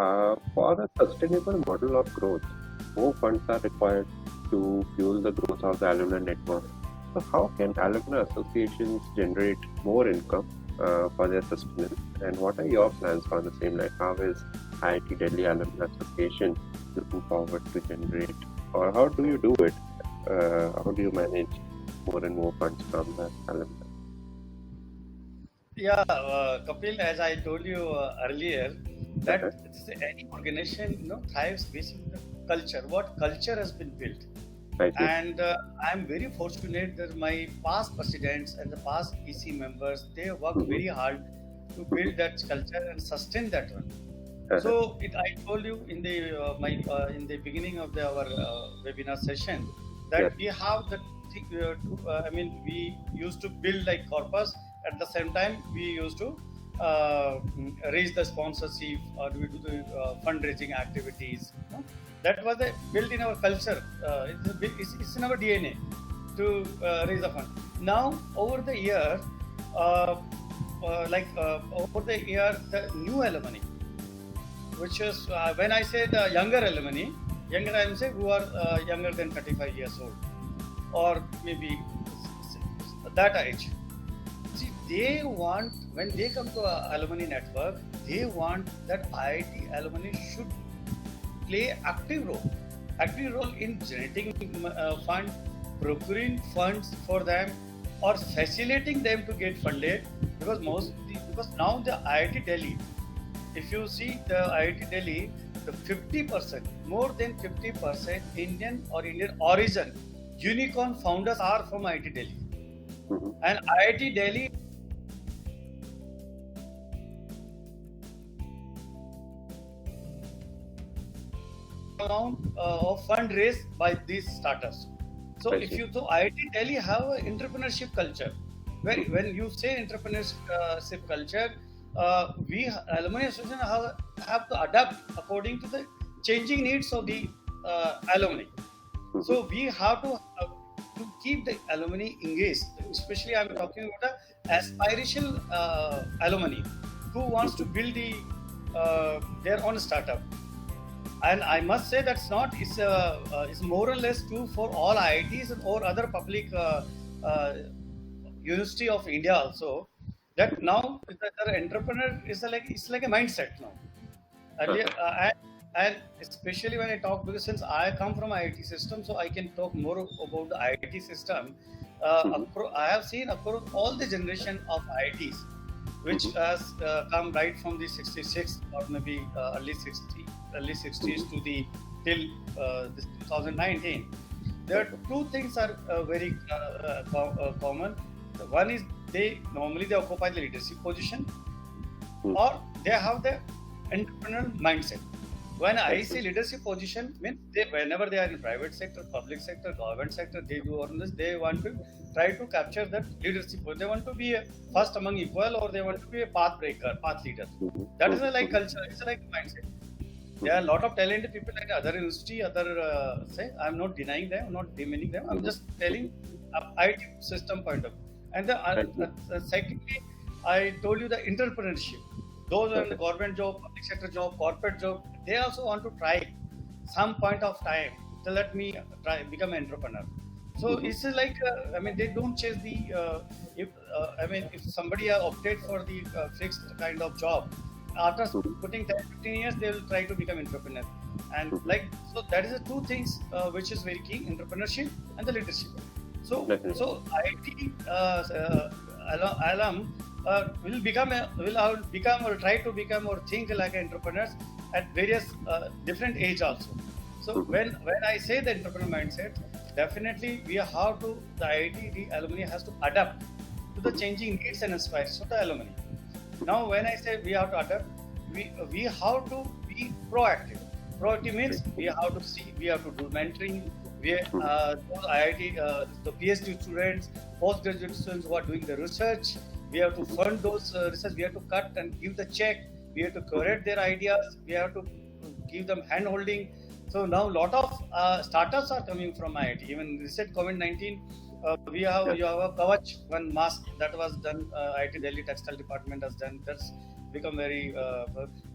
For a sustainable model of growth, more funds are required to fuel the growth of the alumni network. So, how can alumni associations generate more income for their sustenance? And what are your plans for the same? Like, how is IIT Delhi Alumni Association looking forward to generate, or how do you do it? How do you manage more and more funds from the alumni? Yeah, Kapil, as I told you earlier, Uh-huh. that any organization thrives based on the culture. What culture has been built, I see. and I'm very fortunate that my past presidents and the past EC members they worked Mm-hmm. very hard to build that culture and sustain that one. Uh-huh. So I told you in the my in the beginning of our webinar session Yes. that we have the I mean we used to build like corpus. At the same time, we used to raise the sponsorship or we do the fundraising activities. That was built in our culture. It's in our DNA to raise the fund. Now over the year, uh, over the year, the new alumni which is when I say the younger alumni, younger I am saying who are younger than 35 years old or maybe that age. See, they want when they come to a alumni network, they want that IIT alumni should play active role in generating fund, procuring funds for them, or facilitating them to get funded. Because now the IIT Delhi, if you see the IIT Delhi, the 50%, more than 50% Indian or Indian origin unicorn founders are from IIT Delhi. Mm-hmm. And IIT Delhi amount of fundraise by these startups. So I if see. you so IIT Delhi have an entrepreneurship culture. Mm-hmm. When you say entrepreneurship culture, we alumni association have to adapt according to the changing needs of the alumni. Mm-hmm. So we have to keep the alumni engaged. Especially, I'm talking about the aspirational alumni who wants to build their own startup. And I must say that's not it's more or less true for all IITs or other public university of India also. That now the entrepreneur is it's like a mindset now. Earlier, Uh-huh. and especially when I talk because since I come from IIT system, so I can talk more about the IIT system. Mm-hmm. I have seen across all the generation of IITs, which Mm-hmm. has come right from the 66 or maybe early 60s Mm-hmm. to the till this 2019. There are Uh-huh. two things are very common. One is they occupy the leadership position Mm-hmm. or they have the entrepreneurial mindset. When I I see. say leadership position, means whenever they are in private sector, public sector, government sector, they do all this. They want to try to capture that leadership. They want to be a first among equal, or they want to be a path breaker, path leader. Mm-hmm. That is a Mm-hmm. like Mm-hmm. culture. It's a like mindset. There are Mm-hmm. a lot of talented people like other university, other say. I'm not denying them, I'm not demeaning them. I'm Mm-hmm. just telling IT system point of view. And I see. secondly, I told you the entrepreneurship. Those are in the Uh-huh. government job, public sector job, corporate job. They also want to try some point of time to let me try become an entrepreneur. So Mm-hmm. it's like I mean they don't chase the if I mean if somebody opted for the fixed kind of job after Mm-hmm. putting 10 15 years they will try to become entrepreneur and Mm-hmm. like so that is the two things which is very key entrepreneurship and the leadership. Definitely. So IT alum will become or try to become or think like entrepreneurs at various different age also. So Mm-hmm. when I say the entrepreneur mindset, definitely we have to the IIT the alumni has to adapt to the Mm-hmm. changing needs and aspirations of the alumni. Now, when I say we have to adapt, we have to be proactive. Proactive means we have to see, we have to do mentoring. Mm-hmm. Those IIT, the PhD students, postgraduate students who are doing the research, we have to Mm-hmm. fund those research. We have to cut and give the check. We have to Mm-hmm. correct their ideas. We have to give them hand holding. So now a lot of startups are coming from IIT. Even recent COVID-19, Yes. you have a Kavach one mask that was done. IIT Delhi Textile Department has done. That's become very.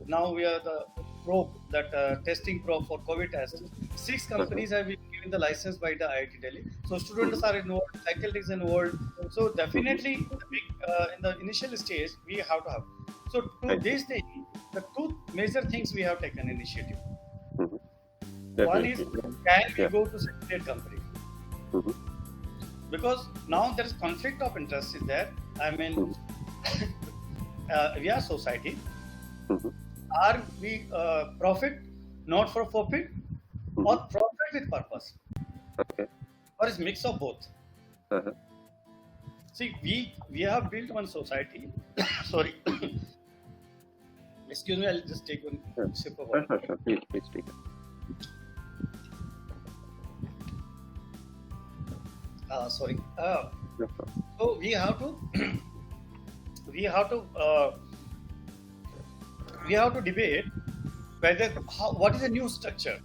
Now we are the probe, that testing probe for COVID test. 6 companies have been given the license by the IIT Delhi. So students are involved, faculty is involved. So definitely, in the initial stage, we have to have. So to this day, the two major things we have taken initiative. One is, Definitely. can we Yeah. go to secondary company? Mhm. Because now there is conflict of interest is there. I mean, we are society. Mhm. Are we profit, not for profit, or profit with purpose, Okay. or is mix of both? Uh-huh. See, we have built one society. Sorry, excuse me. I'll just take one Yeah. sip of Sure, water. sure. Please take it. Sorry. No problem. So we have to we have to we have to debate whether what is the new structure.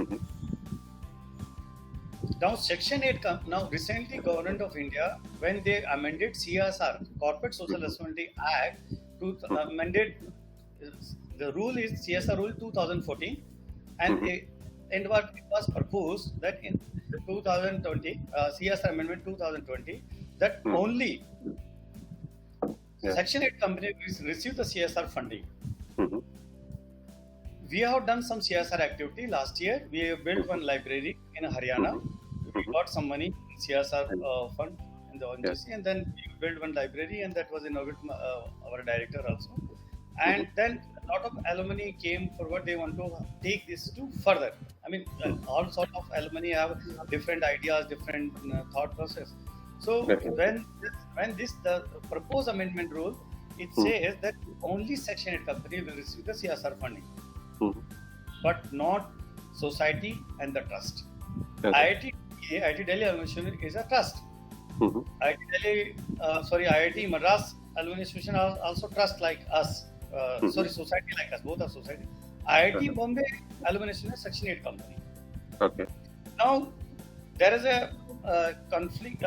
Mhm. Now, Section 8 now recently Government of India, when they amended CSR, Corporate Social Responsibility Act, to amended the rule is CSR Rule 2014, and and what it was proposed that in 2020 CSR Amendment 2020 that only Yeah. Section 8 company will receive the CSR funding. Mhm. We have done some CSR activity last year. We have built one library in Haryana. We got some money in CSR fund in the ONGC, and then we built one library, and that was inaugurated our director also. And then a lot of alumni came forward. They want to take this to further. I mean, all sort of alumni have different ideas, different thought process. So Definitely. when this the proposed amendment rule, it says that only Section 8 company will receive the CSR funding, Mhm. but not society and the trust. Okay. IIT Delhi Alumni Association is a trust. Mhm. IIT Delhi, IIT Madras Alumni Association also trust like us. Society like us. Both are society. IIT Bombay Alumni Association is Section 8 company. Okay. Now there is a conflict.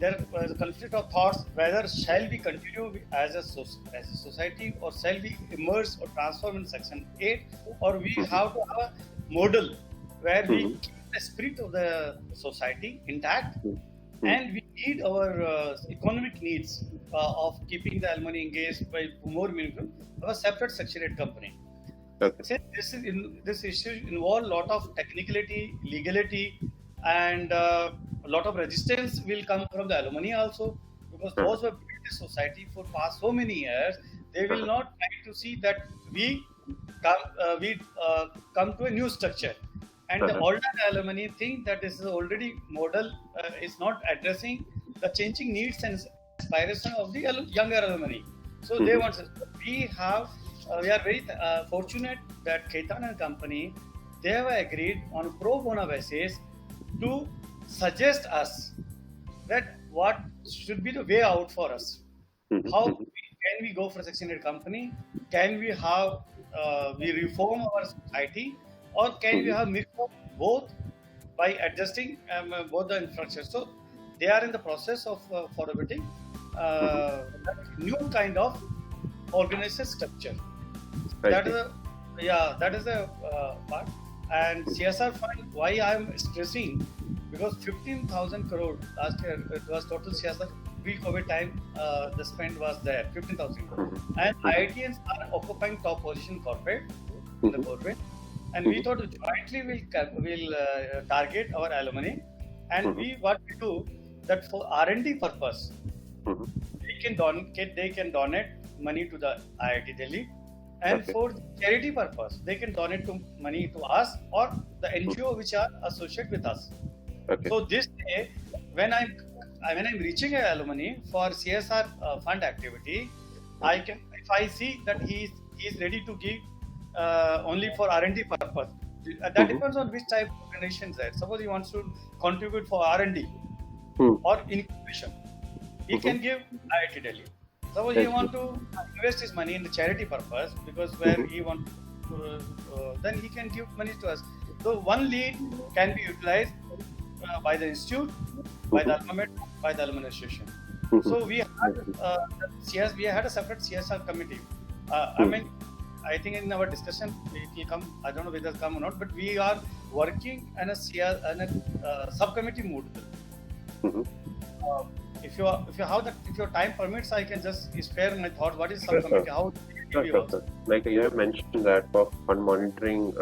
There is a conflict of thoughts whether shall we continue as a society, or shall we immerse or transform in Section 8, or we have to have a model where we keep the spirit of the society intact, and we need our economic needs of keeping the alumni engaged by more meaningful of a separate Section 8 company. Okay. Since this issue involve a lot of technicality, legality, and a lot of resistance will come from the alumni also, because those who have built this society for past so many years, they will not try to see that we come to a new structure, and the older alumni think that this is already model is not addressing the changing needs and aspiration of the younger alumni. So they want. We are very fortunate that Khaitan and company, they have agreed on pro bono basis to suggest us that what should be the way out for us. How can we go for Section 8 company? Can we have we reform our society, or can we have mix of both by adjusting both the infrastructure? So they are in the process of formulating new kind of organization structure. That is a part. And CSR fund, why I am stressing, because 15,000 crore last year it was total CSR pre-COVID time. The spend was there 15,000 crore, and IITians are occupying top position corporate in the government, and we thought jointly will target our alumni, and what we do that for R&D purpose, they can donate money to the IIT Delhi. And for charity purpose, they can donate money to us or the NGO which are associated with us. Okay. So this day, when I'm reaching an alumni for CSR fund activity, I can, if I see that he is ready to give only for R&D purpose. That depends on which type of donation there. Suppose he wants to contribute for R&D or incubation, he can give IIT Delhi. Suppose he want to invest his money in the charity purpose, because where he want to, then he can give money to us. So one lead can be utilized by the institute, by the alumni, by the alumni association. So we had a separate CSR committee. I mean, I think in our discussion it will come. I don't know whether it's come or not, but we are working in a subcommittee mode. Mhm. Uh, if your time permits, I can just spare my thought. What is Sure, subcommittee? sure. How Sure, we sure, work? sir. Like you have mentioned that for fund monitoring,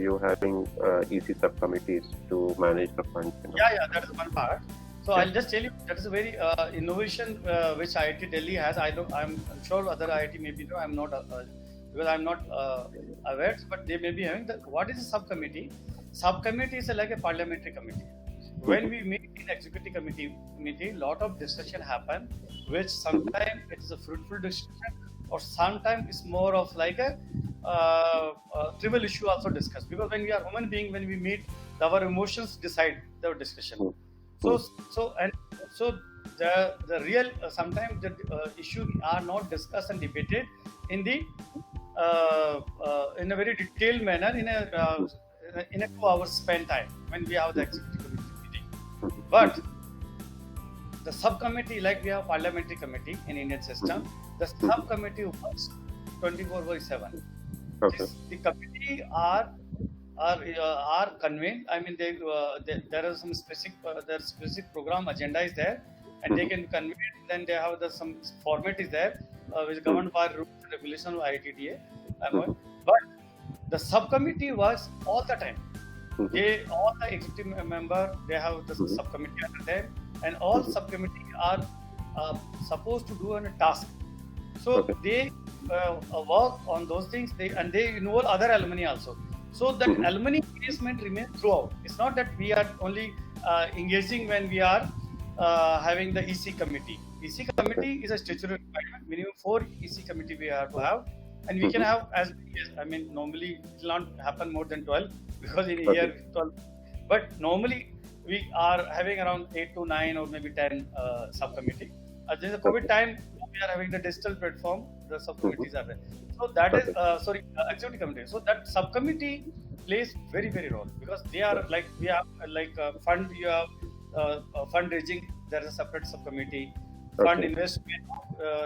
you having EC subcommittees to manage the funds. Yeah, that is one part. So Yeah. I'll just tell you that is a very innovation which IIT Delhi has. I'm sure other IIT maybe no. I'm not because I'm not aware, but they may be having the. What is a subcommittee? Subcommittee is like a parliamentary committee. When we meet in executive committee, lot of discussion happen, which sometimes it is a fruitful discussion, or sometimes it's more of like a trivial issue also discussed. Because when we are human being, when we meet, our emotions decide the discussion. Mhm. So so the real sometimes the issue are not discussed and debated in the in a very detailed manner in a 2 hours spent time when we have the executive committee meeting. But the subcommittee, like we have parliamentary committee in Indian system, the subcommittee works 24/7. Okay. The committee are convened. I mean, there are some specific program agenda is there, and they can convene. Then they have some format is there, which is governed by rules and regulation of IITDA. But the subcommittee works all the time. All the executive member, they have the subcommittee under them, and all subcommittee are supposed to do a task. So they work on those things. They involve other alumni also. So that alumni engagement remains throughout. It's not that we are only engaging when we are having the EC committee. EC committee is a statutory requirement. Minimum 4 EC committee we have to have, and we can have as many as, I mean, normally it will not happen more than 12 because in a year 12. But normally we are having around 8 to 9 or maybe 10 subcommittee. During the COVID time, we are having the digital platform. The subcommittees are there. So that is executive committee. So that subcommittee plays very role because they are like we have like fund. You have fundraising. There is a separate subcommittee. Fund investment,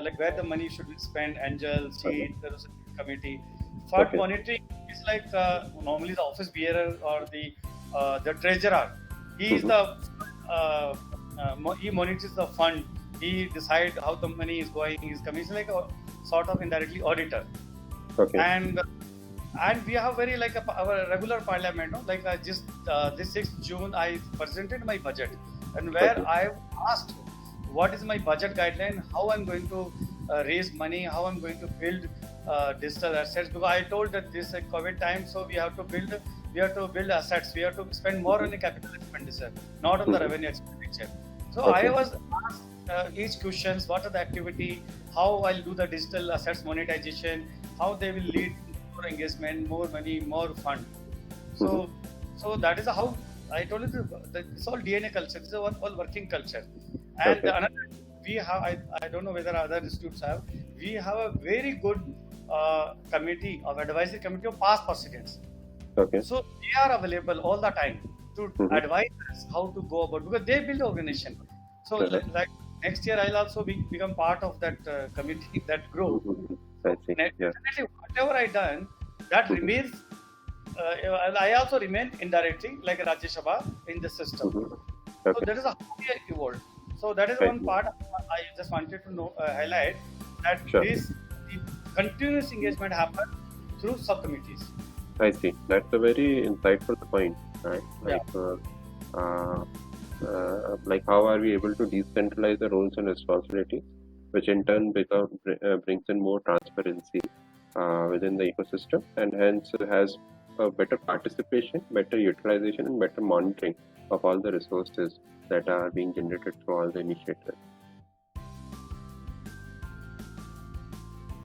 like where the money should be spent. Angel, seed. There is a committee. Fund monitoring is like normally the office bearer or the treasurer. He is the he monitors the fund. He decides how the money is going. He's coming. He's like a sort of indirectly auditor. And we have very like our regular parliament. No? Like just this 6th June, I presented my budget, and where I asked what is my budget guideline, how I'm going to raise money, how I'm going to build digital assets. Because I told that this is COVID time, so we have to build assets. We have to spend more on the capital expenditure, not on the revenue expenditure. So I was asked each questions, what are the activity, how I'll do the digital assets monetization, how they will lead more engagement, more money, more fund. So that is how I told you that it's all DNA culture. It's all working culture. And another, we have, I don't know whether other institutes have, we have a very good committee of advisory committee of past presidents. So they are available all the time to advise us how to go about, because they build the organization. So like next year I'll also become part of that committee, that group. Definitely, whatever I done, that remains. I also remain indirectly like Rajya Sabha in the system. So that is how we evolved. So that is one part I just wanted to highlight, that the continuous engagement happens through subcommittees. I see. That's a very insightful point, right? Like how are we able to decentralize the roles and responsibilities, which in turn brings in more transparency within the ecosystem, and hence has a better participation, better utilization, and better monitoring of all the resources that are being generated through all the initiatives.